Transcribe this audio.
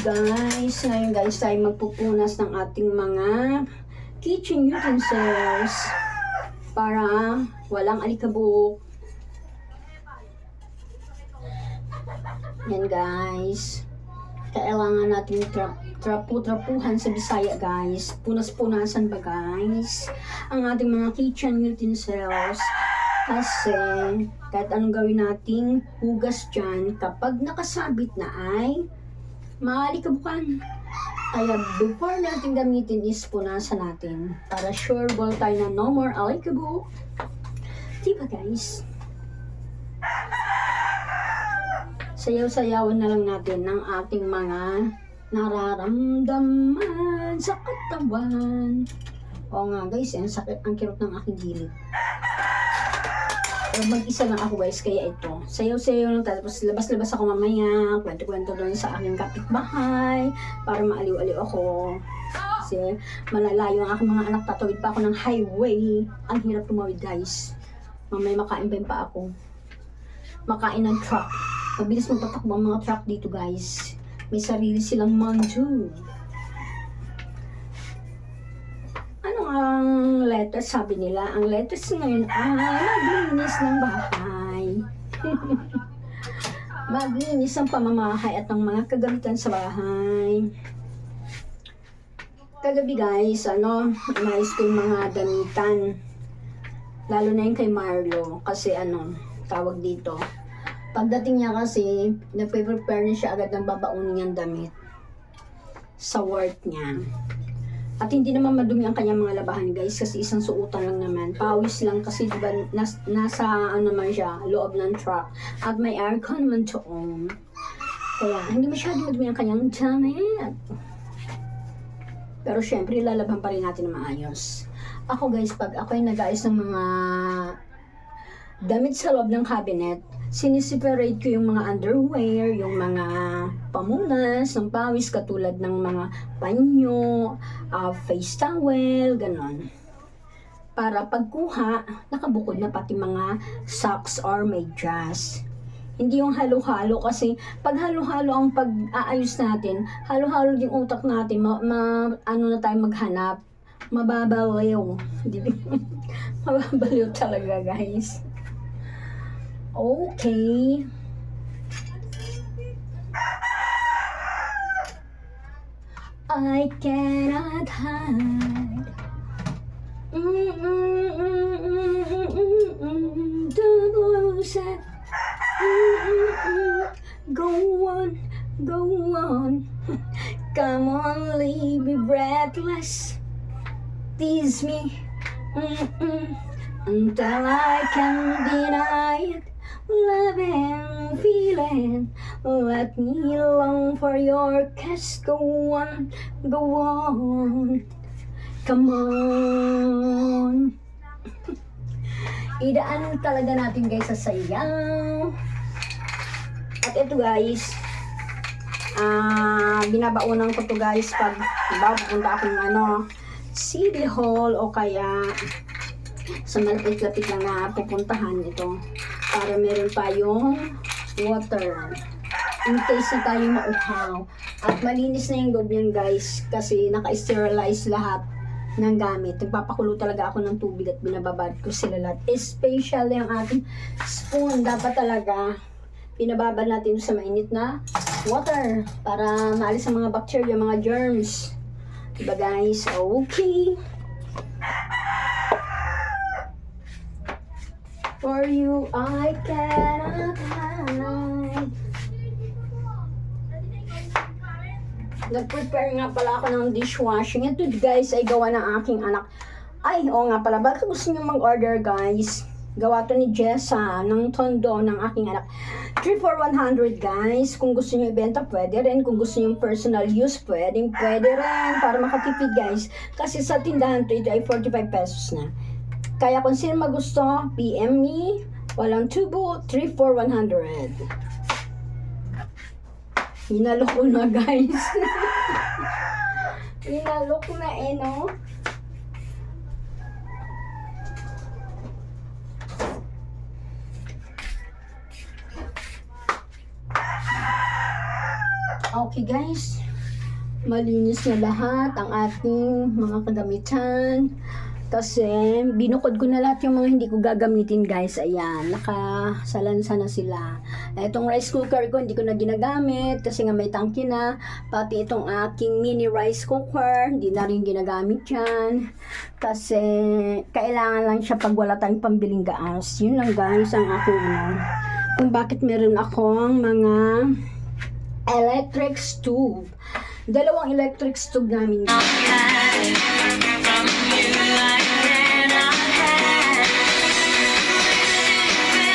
guys, ngayon guys tayo magpupunas ng ating mga kitchen utensils para walang alikabok. Yan guys, kailangan natin trapuhan sa Bisaya guys, punas-punasan ba guys ang ating mga kitchen utensils. Kasi kahit anong gawin nating hugas dyan, kapag nakasabit na ay maalikabukan. Kaya before natin gamitin is punasan natin para sure ball tayo na no more alikabok. Diba guys? Sayaw-sayawan na lang natin ng ating mga nararamdaman sa katawan. Oo nga guys, ang sakit, ang kirot ng aking gilid. Mag-isa lang ako guys, kaya ito. Sayaw-sayaw lang, tapos labas-labas ako mamaya, kwento-kwento doon sa aking kapitbahay, para maaliw-aliw ako. Kasi malalayo ang aking mga anak, tatawid pa ako ng highway. Ang hirap tumawid guys. Mamaya makain pa ako. Makain ng truck. Mabilis magpatakbo ang mga truck dito guys. May sarili silang manju. Ang letters, sabi nila, ang letters ngayon ay maglinis ng bahay. Maglinis ang pamamahay at ang mga kagamitan sa bahay. Kagabi guys, nais ko yung mga damitan. Lalo na yung kay Marlo. Kasi tawag dito. Pagdating niya kasi, nagpe-prepare na siya agad ng babaunin niyang damit. Sa work niya. At hindi naman madumi ang kanyang mga labahan guys kasi isang suotan lang naman. Pawis lang kasi diba nasa naman siya, loob ng truck. At may aircon naman doon. Kaya hindi masyado madumi ang kanyang damit. Pero syempre lalaban pa rin natin na maayos. Ako guys, pag ako ay nag-ayos ng mga damit sa loob ng cabinet, siniseparate ko yung mga underwear, yung mga pamunas ng pawis katulad ng mga panyo, face towel, ganon. Para pagkuha, nakabukod na pati mga socks or medyas. Hindi yung halo-halo kasi pag halo-halo ang pag-aayos natin, halo-halo yung utak natin, na tayo maghanap, mababaliw. Mababaliw talaga guys. Okay. I cannot hide. Don't lose it. Go on, go on. Come on, leave me breathless. Tease me until I can deny it. Loving, feeling, let me long for your kiss. Go on, go on, come on. Idaan talaga natin guys sa sayaw. At ito guys, binabaunan ko to guys pag pupunta akong City Hall o kaya sa malapit-lapit lang na pupuntahan ito. Para meron tayong water. In case na tayo mauhaw. At malinis na yung loob niyan guys. Kasi naka-sterilize lahat ng gamit. Nagpapakulo talaga ako ng tubig at binababad ko sila lahat. Especially ang ating spoon. Dapat talaga pinababad natin sa mainit na water. Para maalis ang mga bacteria, mga germs. Diba guys? Okay. For you, I cannot hide. Nag-prepare nga pala ako ng dishwashing. Ito guys ay gawa ng aking anak. Ay, oo nga pala. Baka gusto nyo mag-order guys. Gawa to ni Jessa ng tondo ng aking anak. 3 for 100 guys. Kung gusto nyo ibenta, pwede rin. Kung gusto nyo personal use, pwede rin. Para makatipid guys. Kasi sa tindahan to, ito ay 45 pesos na. Kaya kung sino magusto, PM me. Walang tubo, 3 for 100. Hinalok ko na guys. Hinalok na no? Okay guys, malinis na lahat ang ating mga kagamitan. Kasi binukod ko na lahat yung mga hindi ko gagamitin, guys. Ayan, nakasalansa na sila. Itong rice cooker ko hindi ko na ginagamit kasi nga may tangki na. Pati itong aking mini rice cooker hindi na rin ginagamit yan. Kasi kailangan lang siya pag wala tayong pambiling gas. Yun lang, guys, ang aking kung bakit meron akong mga electric stove. Dalawang electric stove namin.